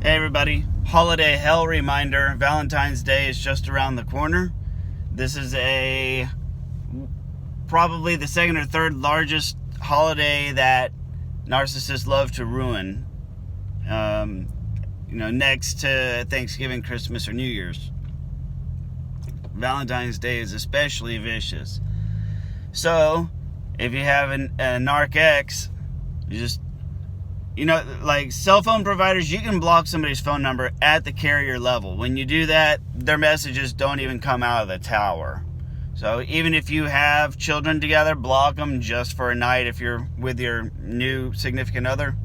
Hey everybody, holiday hell reminder, Valentine's Day is just around the corner. This is probably the second or third largest holiday that narcissists love to ruin. Next to Thanksgiving, Christmas, or New Year's. Valentine's Day is especially vicious. So, if you have a narc ex, you just like cell phone providers, you can block somebody's phone number at the carrier level. When you do that, their messages don't even come out of the tower. So even if you have children together, block them just for a night if you're with your new significant other,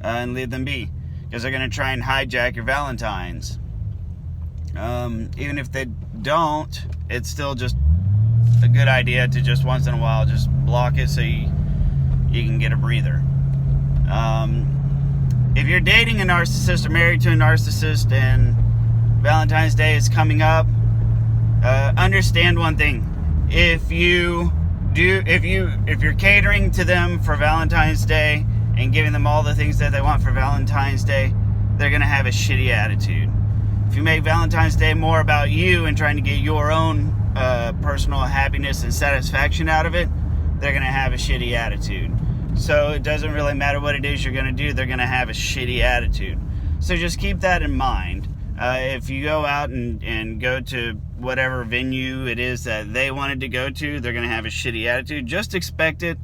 and leave them be, because they're going to try and hijack your Valentines. Even if they don't, it's still just a good idea to just once in a while just block it so you can get a breather. If you're dating a narcissist or married to a narcissist and Valentine's Day is coming up, understand one thing. If you're catering to them for Valentine's Day and giving them all the things that they want for Valentine's Day, they're going to have a shitty attitude. If you make Valentine's Day more about you and trying to get your own personal happiness and satisfaction out of it, they're going to have a shitty attitude. So it doesn't really matter what it is you're going to do, they're going to have a shitty attitude. So just keep that in mind. If you go out and go to whatever venue it is that they wanted to go to, they're going to have a shitty attitude. Just expect it,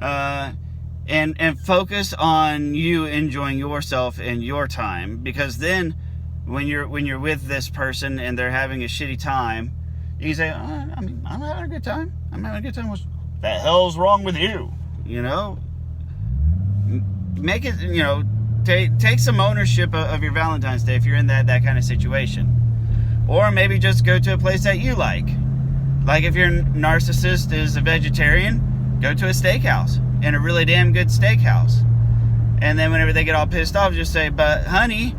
and focus on you enjoying yourself and your time. Because then, when you're with this person and they're having a shitty time, you can say, I'm having a good time. I'm having a good time. What the hell's wrong with you? Make it, take some ownership of your Valentine's Day if you're in that kind of situation. Or maybe just go to a place that you like. Like if your narcissist is a vegetarian, go to a steakhouse, and a really damn good steakhouse. And then whenever they get all pissed off, just say, but honey,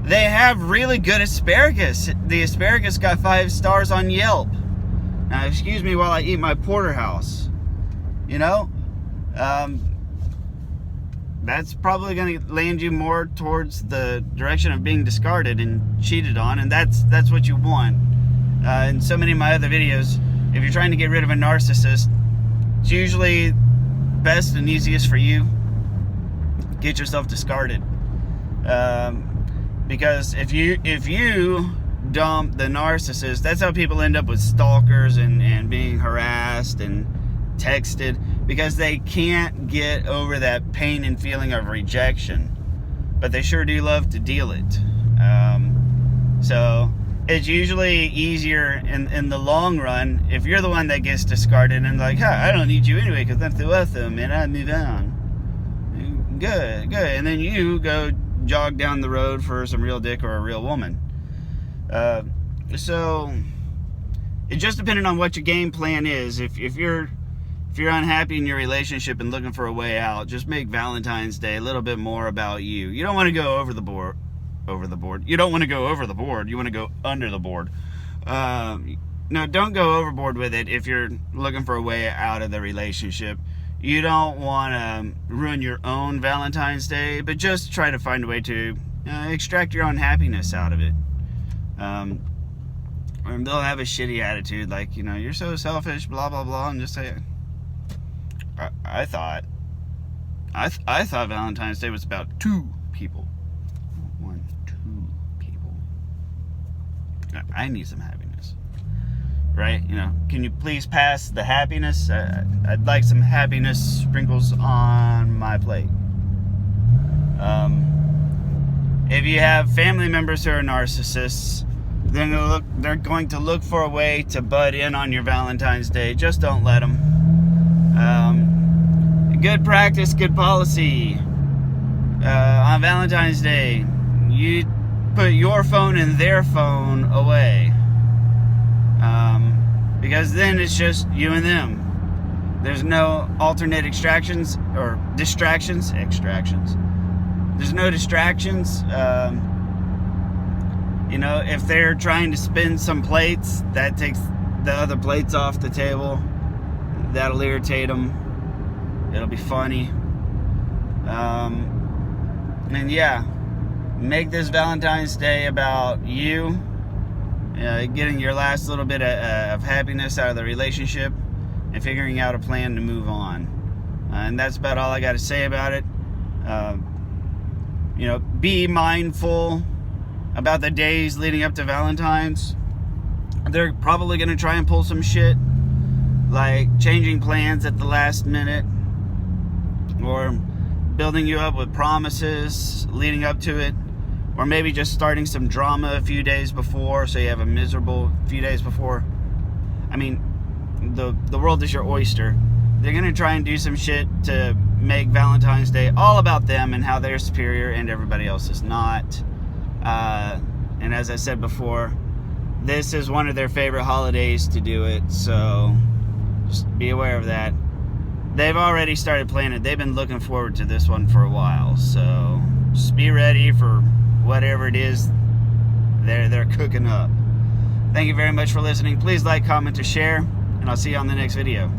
they have really good asparagus. The asparagus got 5 stars on Yelp. Now excuse me while I eat my porterhouse. That's probably going to land you more towards the direction of being discarded and cheated on, and that's what you want. In so many of my other videos, if you're trying to get rid of a narcissist, it's usually best and easiest for you, get yourself discarded. Because if you dump the narcissist, that's how people end up with stalkers and being harassed and texted, because they can't get over that pain and feeling of rejection, but they sure do love to deal it. So it's usually easier in the long run if you're the one that gets discarded and like, I don't need you anyway because I'm through with them and I move on. Good. And then you go jog down the road for some real dick or a real woman. So it just depending on what your game plan is. If you're unhappy in your relationship and looking for a way out, just make Valentine's Day a little bit more about you. You don't want to go over the board. You don't want to go over the board. You want to go under the board. No, don't go overboard with it if you're looking for a way out of the relationship. You don't want to ruin your own Valentine's Day, but just try to find a way to extract your own happiness out of it. Or they'll have a shitty attitude like, you're so selfish, blah, blah, blah, and just say, I thought Valentine's Day was about 2 people. 2 people. I need some happiness, right? Can you please pass the happiness? I'd like some happiness sprinkles on my plate. If you have family members who are narcissists, they're going to look for a way to butt in on your Valentine's Day. Just don't let them. Good practice, good policy. On Valentine's Day, you put your phone and their phone away. Because then it's just you and them. There's no alternate extractions. There's no distractions. If they're trying to spin some plates, that takes the other plates off the table. That'll irritate them. It'll be funny. And yeah, make this Valentine's Day about you, getting your last little bit of happiness out of the relationship and figuring out a plan to move on. And that's about all I got to say about it. Be mindful about the days leading up to Valentine's. They're probably going to try and pull some shit, like changing plans at the last minute, or building you up with promises leading up to it, or maybe just starting some drama a few days before, so you have a miserable few days before. I mean, the world is your oyster. They're going to try and do some shit to make Valentine's Day all about them and how they're superior and everybody else is not. And as I said before, this is one of their favorite holidays to do it, so just be aware of that. They've already started planning. They've been looking forward to this one for a while, so just be ready for whatever it is they're cooking up. Thank you very much for listening. Please like, comment, and share, and I'll see you on the next video.